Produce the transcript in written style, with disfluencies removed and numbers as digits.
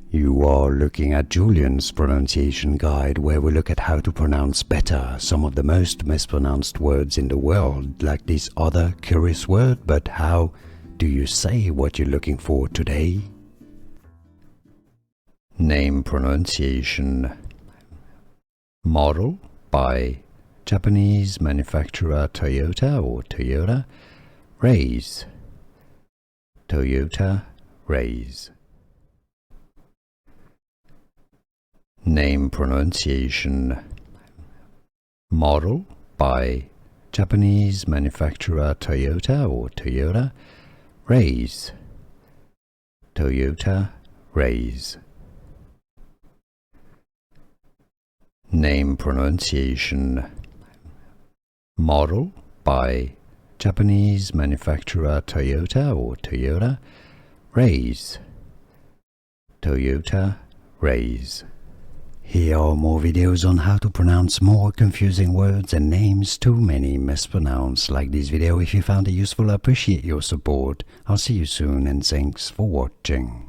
You are looking at Julian's pronunciation guide, where we look at how to pronounce better some of the most mispronounced words in the world, like this other curious word. But how do you say what you're looking for today? Name pronunciation. Model by Japanese manufacturer Toyota or Toyota Raize. Toyota Raize. Name pronunciation. Model by Japanese manufacturer Toyota or Toyota Raize. Toyota Raize. Name pronunciation. Model by Japanese manufacturer Toyota or Toyota Raize. Toyota Raize. Here are more videos on how to pronounce more confusing words and names too many mispronounced. Like this video if you found it useful. I appreciate your support. I'll see you soon and thanks for watching.